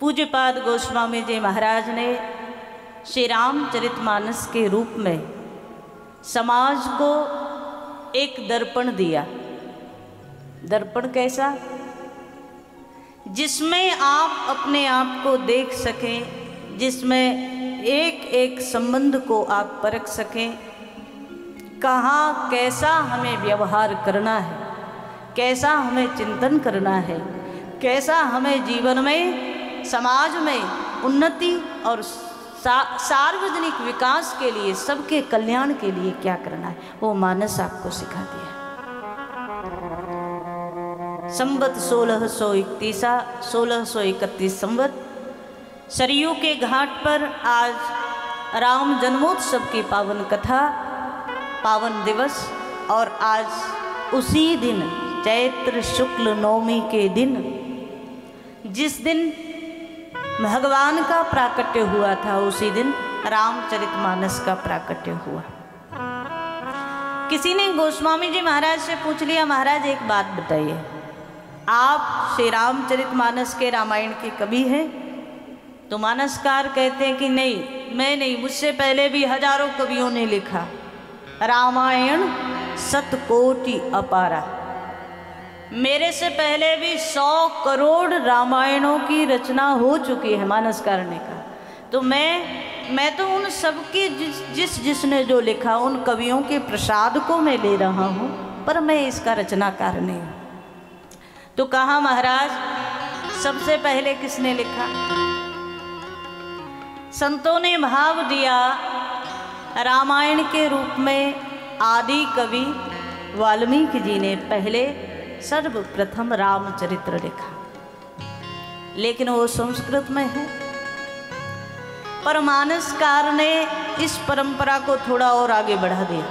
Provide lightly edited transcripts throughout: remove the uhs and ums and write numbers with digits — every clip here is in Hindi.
पूज्यपाद गोस्वामी जी महाराज ने श्री रामचरितमानस के रूप में समाज को एक दर्पण दिया। दर्पण कैसा? जिसमें आप अपने आप को देख सकें, जिसमें एक एक संबंध को आप परख सकें, कहाँ कैसा हमें व्यवहार करना है, कैसा हमें चिंतन करना है, कैसा हमें जीवन में समाज में उन्नति और सार्वजनिक विकास के लिए, सबके कल्याण के लिए क्या करना है, वो मानस आपको सिखा दिया। संवत 1631 संवत सरयू के घाट पर आज राम जन्मोत्सव की पावन कथा, पावन दिवस, और आज उसी दिन चैत्र शुक्ल नवमी के दिन, जिस दिन भगवान का प्राकट्य हुआ था, उसी दिन रामचरितमानस का प्राकट्य हुआ। किसी ने गोस्वामी जी महाराज से पूछ लिया, महाराज एक बात बताइए, आप श्री रामचरितमानस के रामायण के कवि हैं? तो मानसकार कहते हैं कि नहीं, मैं नहीं, मुझसे पहले भी हजारों कवियों ने लिखा। रामायण 7 कोटि अपारा, मेरे से पहले भी 100 करोड़ रामायणों की रचना हो चुकी है, मानसकार ने कहा। तो मैं तो उन सबके जिसने जो लिखा, उन कवियों के प्रसाद को मैं ले रहा हूँ, पर मैं इसका रचनाकार नहीं हूँ। तो कहा, महाराज सबसे पहले किसने लिखा? संतों ने भाव दिया, रामायण के रूप में आदि कवि वाल्मीकि जी ने पहले सर्वप्रथम रामचरित्र लिखा, लेकिन वो संस्कृत में है। पर मानसकार ने इस परंपरा को थोड़ा और आगे बढ़ा दिया।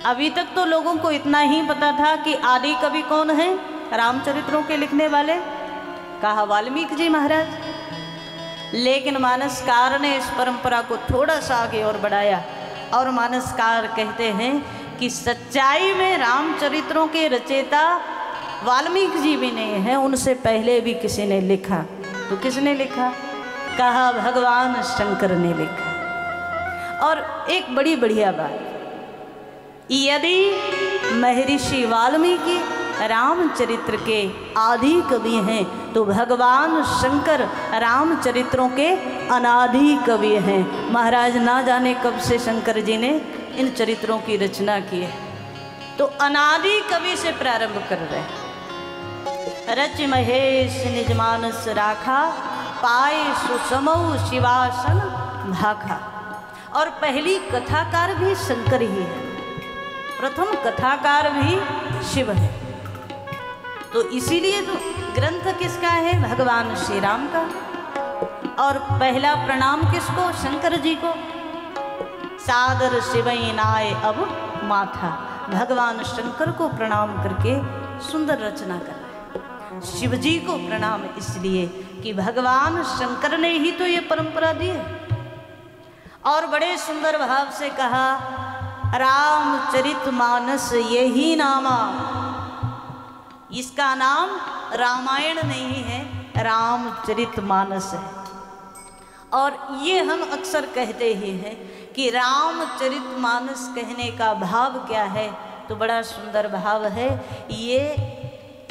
अभी तक तो लोगों को इतना ही पता था कि आदि कवि कौन है, रामचरित्रों के लिखने वाले, कहा वाल्मीकि जी महाराज। लेकिन मानसकार ने इस परंपरा को थोड़ा सा आगे और बढ़ाया, और मानसकार कहते हैं कि सच्चाई में रामचरित्रों के रचयिता वाल्मीकि जी भी नहीं हैं, उनसे पहले भी किसी ने लिखा। तो किसने लिखा? कहा भगवान शंकर ने लिखा। और एक बड़ी बढ़िया बात, यदि महर्षि वाल्मीकि रामचरित्र के आदि कवि हैं, तो भगवान शंकर रामचरित्रों के अनादि कवि हैं। महाराज ना जाने कब से शंकर जी ने इन चरित्रों की रचना की है, तो अनादि कवि से प्रारंभ कर रहे हैं। रच महेश निज मानस राखा, पाए सुसमौ शिवासन भाखा। और पहली कथाकार भी शंकर ही है, प्रथम कथाकार भी शिव है। तो इसीलिए तो ग्रंथ किसका है? भगवान श्री राम का। और पहला प्रणाम किसको? शंकर जी को। सादर शिवई नाय अब माथा, भगवान शंकर को प्रणाम करके सुंदर रचना कर रहे हैं। शिव जी को प्रणाम इसलिए कि भगवान शंकर ने ही तो ये परंपरा दी है। और बड़े सुंदर भाव से कहा, रामचरितमानस यही नामा। इसका नाम रामायण नहीं है, रामचरितमानस है। और ये हम अक्सर कहते ही हैं कि रामचरितमानस कहने का भाव क्या है, तो बड़ा सुंदर भाव है।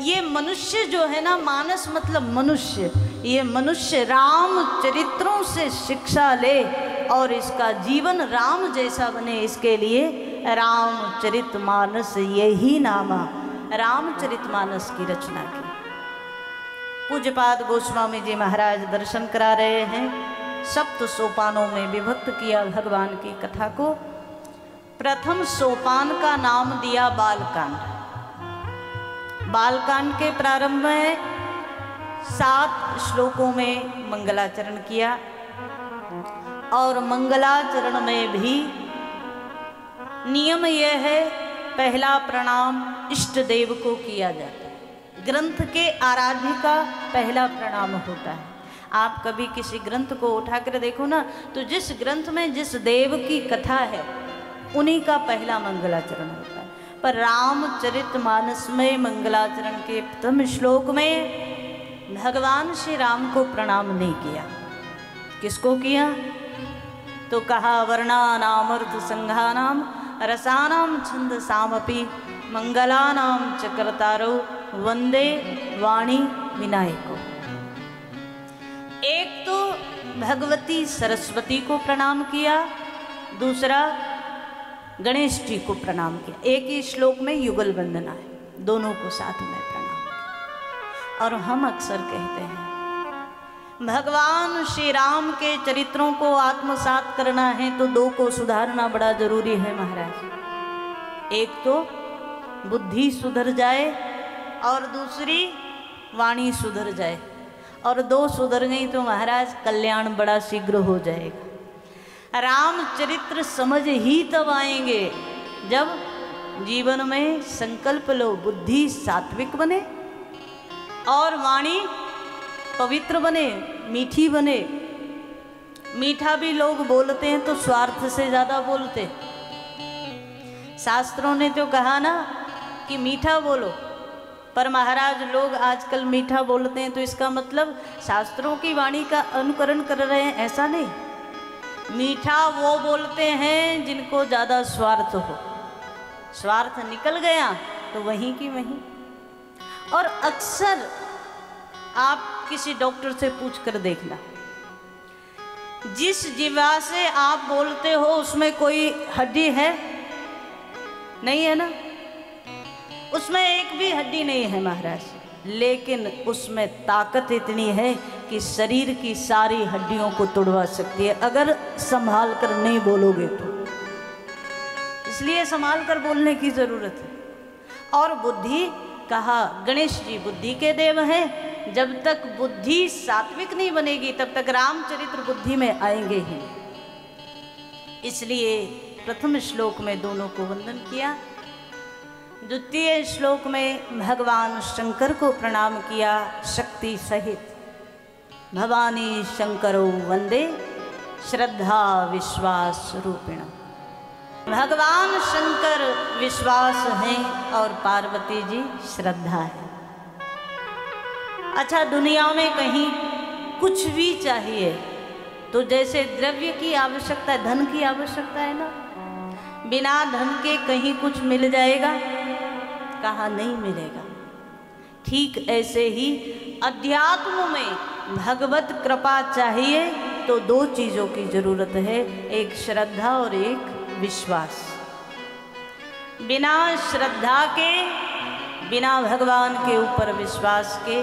ये मनुष्य जो है ना, मानस मतलब मनुष्य, ये मनुष्य रामचरित्रों से शिक्षा ले और इसका जीवन राम जैसा बने, इसके लिए रामचरितमानस यही नामा, रामचरितमानस की रचना की। पूज्यपाद गोस्वामी जी महाराज दर्शन करा रहे हैं। 7 सोपानों में विभक्त किया भगवान की कथा को। प्रथम सोपान का नाम दिया बालकांड। बालकांड के प्रारंभ में 7 श्लोकों में मंगलाचरण किया, और मंगलाचरण में भी नियम यह है, पहला प्रणाम इष्ट देव को किया जाता है। ग्रंथ के आराध्य का पहला प्रणाम होता है। आप कभी किसी ग्रंथ को उठाकर देखो ना, तो जिस ग्रंथ में जिस देव की कथा है, उन्हीं का पहला मंगलाचरण होता है। पर रामचरितमानस में मंगलाचरण के प्रथम श्लोक में भगवान श्री राम को प्रणाम नहीं किया। किसको किया? तो कहा वर्णानामर्थ संघानाम रसानाम छंद सामपि मंगलानाम च कर्तारो वंदे वाणी विनायको। एक तो भगवती सरस्वती को प्रणाम किया, दूसरा गणेश जी को प्रणाम किया। एक ही श्लोक में युगल वंदना है, दोनों को साथ में प्रणाम किया। और हम अक्सर कहते हैं भगवान श्री राम के चरित्रों को आत्मसात करना है तो दो को सुधारना बड़ा जरूरी है महाराज। एक तो बुद्धि सुधर जाए और दूसरी वाणी सुधर जाए, और दो सुधर गई तो महाराज कल्याण बड़ा शीघ्र हो जाएगा। रामचरित्र समझ ही तब आएंगे जब जीवन में संकल्प लो, बुद्धि सात्विक बने और वाणी पवित्र बने, मीठी बने। मीठा भी लोग बोलते हैं तो स्वार्थ से ज्यादा बोलते। शास्त्रों ने तो कहा ना कि मीठा बोलो, पर महाराज लोग आजकल मीठा बोलते हैं तो इसका मतलब शास्त्रों की वाणी का अनुकरण कर रहे हैं, ऐसा नहीं। मीठा वो बोलते हैं जिनको ज़्यादा स्वार्थ हो, स्वार्थ निकल गया तो वहीं की वहीं। और अक्सर आप किसी डॉक्टर से पूछ कर देखना, जिस जीवा से आप बोलते हो उसमें कोई हड्डी है? नहीं है ना, उसमें एक भी हड्डी नहीं है महाराज, लेकिन उसमें ताकत इतनी है कि शरीर की सारी हड्डियों को तोड़वा सकती है अगर संभाल कर नहीं बोलोगे तो। इसलिए संभाल कर बोलने की जरूरत है। और बुद्धि कहा, गणेश जी बुद्धि के देव हैं। जब तक बुद्धि सात्विक नहीं बनेगी तब तक रामचरित्र बुद्धि में आएंगे ही। इसलिए प्रथम श्लोक में दोनों को वंदन किया, द्वितीय श्लोक में भगवान शंकर को प्रणाम किया शक्ति सहित। भवानी शंकरो वंदे श्रद्धा विश्वास रूपिण। भगवान शंकर विश्वास हैं और पार्वती जी श्रद्धा है। अच्छा, दुनिया में कहीं कुछ भी चाहिए तो जैसे द्रव्य की आवश्यकता है, धन की आवश्यकता है ना, बिना धन के कहीं कुछ मिल जाएगा? कहाँ नहीं मिलेगा। ठीक ऐसे ही अध्यात्म में भगवत कृपा चाहिए तो दो चीज़ों की जरूरत है, एक श्रद्धा और एक विश्वास। बिना श्रद्धा के, बिना भगवान के ऊपर विश्वास के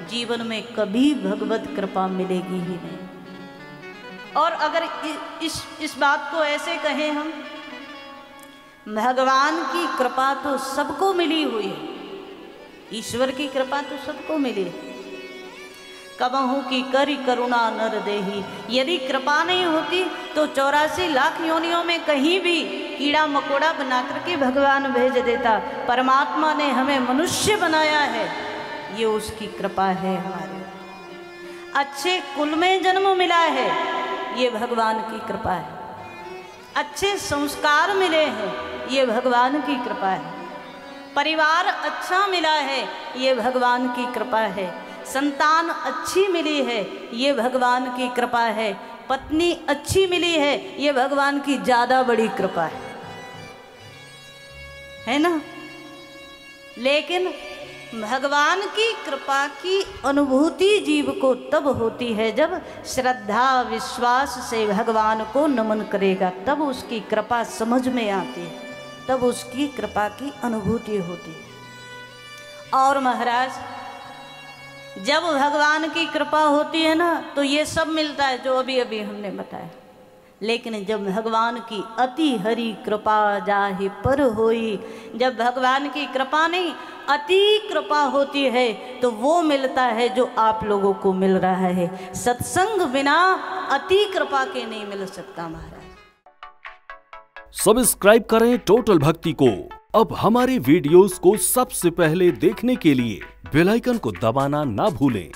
जीवन में कभी भगवत कृपा मिलेगी ही नहीं। और अगर इस बात को ऐसे कहें हम, भगवान की कृपा तो सबको मिली हुई है, ईश्वर की कृपा तो सबको मिली है। कबहू की करी करुणा नर देही, यदि कृपा नहीं होती तो 84 लाख योनियों में कहीं भी कीड़ा मकोड़ा बना करके भगवान भेज देता। परमात्मा ने हमें मनुष्य बनाया है, ये उसकी कृपा है। हमारे अच्छे कुल में जन्म मिला है, ये भगवान की कृपा है। अच्छे संस्कार मिले हैं, ये भगवान की कृपा है। परिवार अच्छा मिला है, ये भगवान की कृपा है। संतान अच्छी मिली है, ये भगवान की कृपा है। पत्नी अच्छी मिली है, ये भगवान की ज़्यादा बड़ी कृपा है ना। लेकिन भगवान की कृपा की अनुभूति जीव को तब होती है जब श्रद्धा विश्वास से भगवान को नमन करेगा, तब उसकी कृपा समझ में आती है, तब उसकी कृपा की अनुभूति होती है। और महाराज, जब भगवान की कृपा होती है ना तो ये सब मिलता है जो अभी अभी हमने बताया। लेकिन जब भगवान की अति हरि कृपा जाहि पर होई, जब भगवान की कृपा नहीं अति कृपा होती है तो वो मिलता है जो आप लोगों को मिल रहा है। सत्संग बिना अति कृपा के नहीं मिल सकता महाराज। सब्सक्राइब करें टोटल भक्ति को। अब हमारे वीडियोस को सबसे पहले देखने के लिए बेल आइकन को दबाना ना भूलें।